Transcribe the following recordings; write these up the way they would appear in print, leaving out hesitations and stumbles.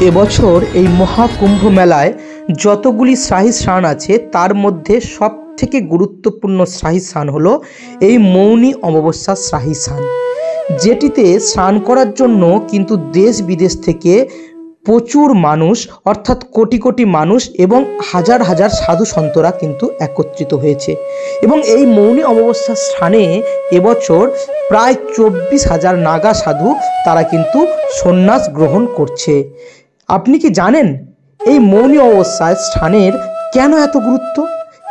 এবছর এই মহাকুম্ভ মেলায় যতগুলি শাহী স্নান আছে তার মধ্যে সবথেকে গুরুত্বপূর্ণ শাহী স্নান হলো এই মৌনী অমাবস্যার শাহী স্নান, যেটিতে স্নান করার জন্য কিন্তু দেশ বিদেশ থেকে প্রচুর মানুষ অর্থাৎ কোটি কোটি মানুষ এবং হাজার হাজার সাধু সন্তরা কিন্তু একত্রিত হয়েছে। এবং এই মৌনী অমাবস্যার স্থানে এবছর প্রায় 24,000 নাগা সাধু তারা কিন্তু সন্ন্যাস গ্রহণ করছে। আপনি কি জানেন এই মৌনী অমাবস্যার স্থানের কেন এত গুরুত্ব?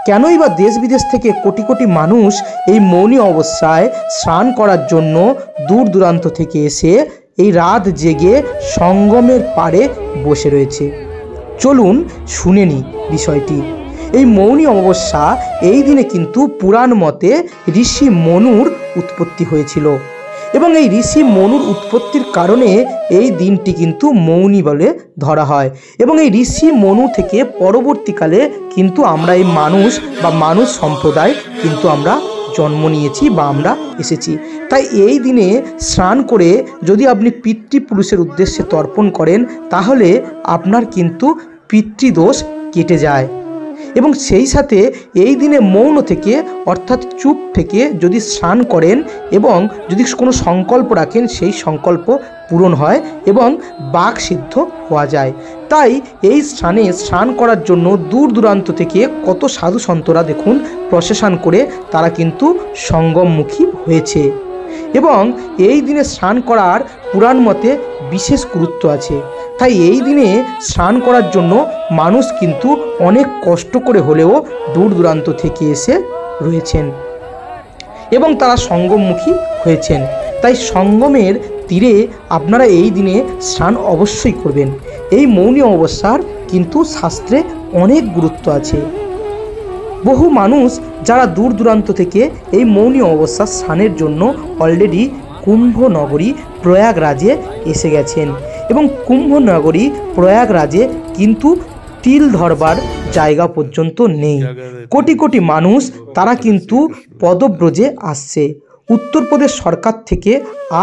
কেনই বা দেশ বিদেশ থেকে কোটি কোটি মানুষ এই মৌনী অমাবস্যায় স্নান করার জন্য দূর দূরান্ত থেকে এসে এই রাত জেগে সঙ্গমের পাড়ে বসে রয়েছে? চলুন শুনে নিই বিষয়টি। এই মৌনী অমাবস্যা এই দিনে কিন্তু পুরাণ মতে ঋষি মনুর উৎপত্তি হয়েছিল এবং এই ঋষি মনুর উৎপত্তির কারণে এই দিনটি কিন্তু মৌনী বলে ধরা হয়। এবং এই ঋষি মনু থেকে পরবর্তীকালে কিন্তু আমরা এই মানুষ সম্প্রদায় কিন্তু আমরা জন্ম নিয়েছি বা আমরা এসেছি। তাই এই দিনে স্নান করে যদি আপনি পিতৃপুরুষের উদ্দেশ্যে তর্পণ করেন তাহলে আপনার কিন্তু পিতৃদোষ কেটে যায়। এবং সেই সাথে এই দিনে মৌন থেকে অর্থাৎ চুপ থেকে যদি স্নান করেন এবং যদি কোনো সংকল্প রাখেন সেই সংকল্প পূরণ হয় এবং বাক সিদ্ধ হওয়া যায়। তাই এই স্থানে স্নান করার জন্য দূর দূরান্ত থেকে কত সাধু সন্তরা দেখুন প্রসেশন করে তারা কিন্তু সঙ্গমমুখী হয়েছে। এবং এই দিনে স্নান করার পুরাণ মতে বিশেষ গুরুত্ব আছে। তাই এই দিনে স্নান করার জন্য মানুষ কিন্তু অনেক কষ্ট করে হলেও দূর দূরান্ত থেকে এসে রয়েছেন এবং তারা সঙ্গমমুখী হয়েছেন। তাই সঙ্গমের তীরে আপনারা এই দিনে স্নান অবশ্যই করবেন। এই মৌনী অমাবস্যার কিন্তু শাস্ত্রে অনেক গুরুত্ব আছে। বহু মানুষ যারা দূর দূরান্ত থেকে এই মৌনী অমাবস্যার স্নানের জন্য অলরেডি কুম্ভনগরী প্রয়াগরাজে এসে গেছেন এবং কুম্ভনগরী প্রয়াগরাজে কিন্তু তিল ধরবার জায়গা পর্যন্ত নেই। কোটি কোটি মানুষ তারা কিন্তু পদব্রজে আসছে। উত্তরপ্রদেশ সরকার থেকে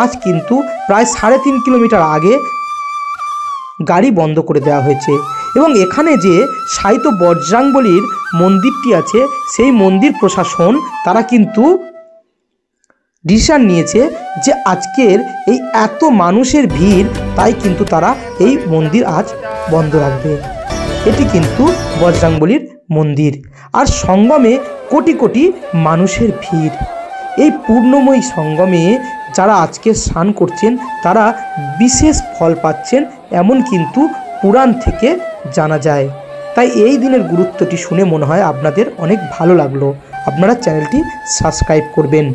আজ কিন্তু প্রায় 3.5 কিলোমিটার আগে গাড়ি বন্ধ করে দেওয়া হয়েছে এবং এখানে যে সাহিত্য বজ্রাঙ্গলির মন্দিরটি আছে সেই মন্দির প্রশাসন তারা কিন্তু ডিসিশন নিয়েছে যে আজকের এই এত মানুষের ভিড় তাই কিন্তু তারা এই মন্দির আজ বন্ধ রাখবে। এটি কিন্তু বজরাঙ্গবলীর মন্দির আর সঙ্গমে কোটি কোটি মানুষের ভিড়। এই পূর্ণময়ী সঙ্গমে যারা আজকে স্নান করছেন তারা বিশেষ ফল পাচ্ছেন এমন কিন্তু পুরাণ থেকে জানা যায়। তাই এই দিনের গুরুত্বটি শুনে মনে হয় আপনাদের অনেক ভালো লাগলো। আপনারা চ্যানেলটি সাবস্ক্রাইব করবেন।